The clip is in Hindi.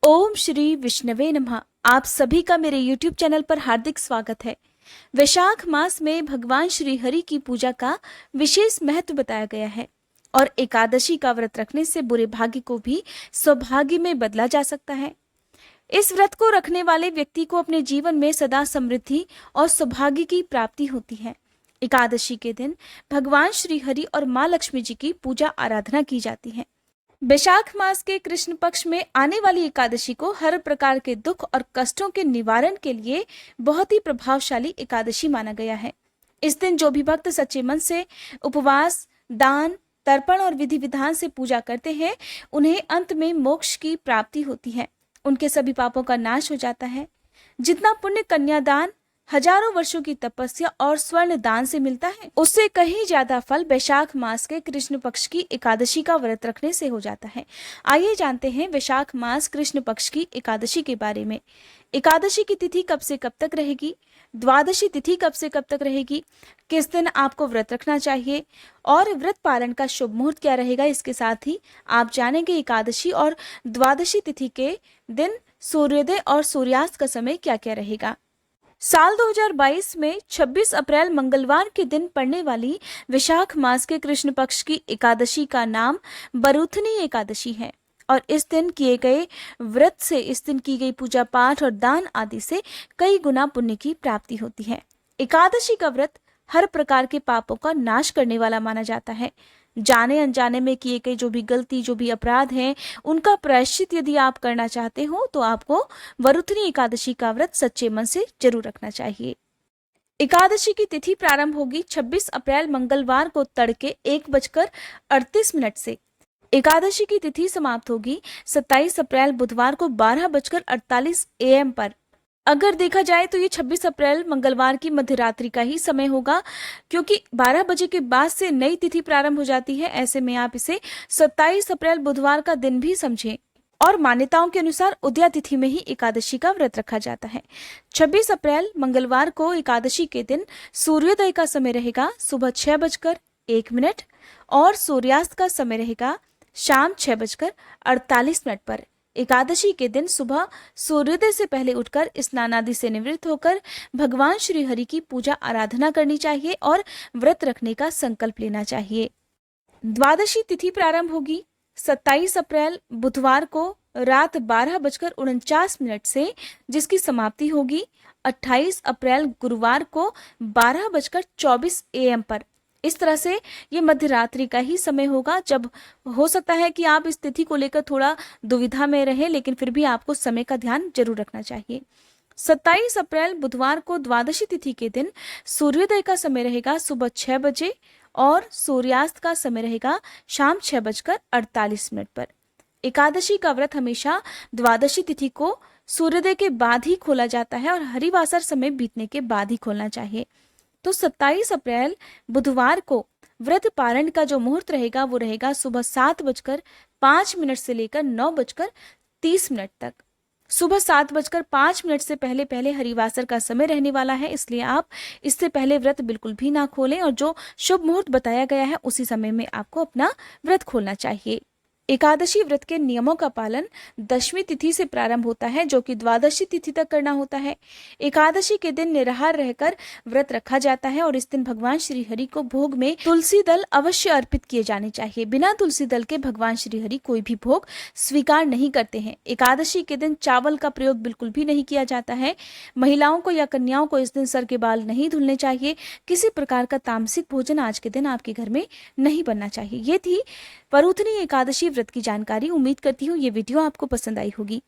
ओम श्री विष्णवे नमः। आप सभी का मेरे YouTube चैनल पर हार्दिक स्वागत है। वैशाख मास में भगवान श्री हरि की पूजा का विशेष महत्व बताया गया है और एकादशी का व्रत रखने से बुरे भाग्य को भी सौभाग्य में बदला जा सकता है। इस व्रत को रखने वाले व्यक्ति को अपने जीवन में सदा समृद्धि और सौभाग्य की प्राप्ति होती है। एकादशी के दिन भगवान श्री हरि और माँ लक्ष्मी जी की पूजा आराधना की जाती है। वैशाख मास के कृष्ण पक्ष में आने वाली एकादशी को हर प्रकार के दुख और कष्टों के निवारण के लिए बहुत ही प्रभावशाली एकादशी माना गया है। इस दिन जो भी भक्त सच्चे मन से उपवास, दान, तर्पण और विधि विधान से पूजा करते हैं, उन्हें अंत में मोक्ष की प्राप्ति होती है। उनके सभी पापों का नाश हो जाता है। जितना पुण्य कन्यादान, हजारों वर्षों की तपस्या और स्वर्ण दान से मिलता है, उससे कहीं ज्यादा फल वैशाख मास के कृष्ण पक्ष की एकादशी का व्रत रखने से हो जाता है। आइए जानते हैं वैशाख मास कृष्ण पक्ष की एकादशी के बारे में। एकादशी की तिथि कब से कब तक रहेगी, द्वादशी तिथि कब से कब तक रहेगी, किस दिन आपको व्रत रखना चाहिए और व्रत पालन का शुभ मुहूर्त क्या रहेगा, इसके साथ ही आप जानेंगे एकादशी और द्वादशी तिथि के दिन सूर्योदय और सूर्यास्त का समय क्या क्या रहेगा। साल 2022 में 26 अप्रैल मंगलवार के दिन पड़ने वाली वैशाख मास के कृष्ण पक्ष की एकादशी का नाम बरूथनी एकादशी है और इस दिन किए गए व्रत से, इस दिन की गई पूजा पाठ और दान आदि से कई गुना पुण्य की प्राप्ति होती है। एकादशी का व्रत हर प्रकार के पापों का नाश करने वाला माना जाता है। जाने अनजाने में किए गए जो भी गलती, जो भी अपराध हैं, उनका प्रायश्चित यदि आप करना चाहते हो तो आपको वरुथनी एकादशी का व्रत सच्चे मन से जरूर रखना चाहिए। एकादशी की तिथि प्रारंभ होगी 26 अप्रैल मंगलवार को तड़के 1:38 से। एकादशी की तिथि समाप्त होगी 27 अप्रैल बुधवार को 12:48 AM पर। अगर देखा जाए तो ये 26 अप्रैल मंगलवार की मध्यरात्रि का ही समय होगा, क्योंकि 12 बजे के बाद से नई तिथि प्रारंभ हो जाती है। ऐसे में आप इसे 27 अप्रैल बुधवार का दिन भी समझें और मान्यताओं के अनुसार उदया तिथि में ही एकादशी का व्रत रखा जाता है। 26 अप्रैल मंगलवार को एकादशी के दिन सूर्योदय का समय रहेगा सुबह 6:01 और सूर्यास्त का समय रहेगा शाम 6:48 पर। एकादशी के दिन सुबह सूर्योदय से पहले उठकर स्नान आदि से निवृत्त होकर भगवान श्री हरि की पूजा आराधना करनी चाहिए और व्रत रखने का संकल्प लेना चाहिए। द्वादशी तिथि प्रारंभ होगी 27 अप्रैल बुधवार को रात 12:49 से, जिसकी समाप्ति होगी 28 अप्रैल गुरुवार को 12:24 AM पर। इस तरह से ये मध्यरात्रि का ही समय होगा, जब हो सकता है कि आप इस तिथि को लेकर थोड़ा दुविधा में रहें, लेकिन फिर भी आपको समय का ध्यान जरूर रखना चाहिए। 27 अप्रैल बुधवार को द्वादशी तिथि के दिन सूर्योदय का समय रहेगा सुबह 6 बजे और सूर्यास्त का समय रहेगा शाम 6:48 पर। एकादशी का व्रत हमेशा द्वादशी तिथि को सूर्योदय के बाद ही खोला जाता है और हरिवासर समय बीतने के बाद ही खोलना चाहिए। तो 27 अप्रैल बुधवार को व्रत पारण का जो मुहूर्त रहेगा वो रहेगा सुबह 7:05 से लेकर 9:30 तक। सुबह 7:05 से पहले पहले हरिवासर का समय रहने वाला है, इसलिए आप इससे पहले व्रत बिल्कुल भी ना खोलें और जो शुभ मुहूर्त बताया गया है उसी समय में आपको अपना व्रत खोलना चाहिए। एकादशी व्रत के नियमों का पालन दशमी तिथि से प्रारंभ होता है, जो कि द्वादशी तिथि तक करना होता है। एकादशी के दिन निराहार रहकर व्रत रखा जाता है और इस दिन भगवान श्री हरि को भोग में तुलसी दल अवश्य अर्पित किए जाने चाहिए। बिना तुलसी दल के भगवान श्री हरि कोई भी भोग स्वीकार नहीं करते हैं। एकादशी के दिन चावल का प्रयोग बिल्कुल भी नहीं किया जाता है। महिलाओं को या कन्याओं को इस दिन सर के बाल नहीं धुलने चाहिए। किसी प्रकार का तामसिक भोजन आज के दिन आपके घर में नहीं बनना चाहिए। ये थी वरुथनी एकादशी व्रत की जानकारी। उम्मीद करती हूँ ये वीडियो आपको पसंद आई होगी।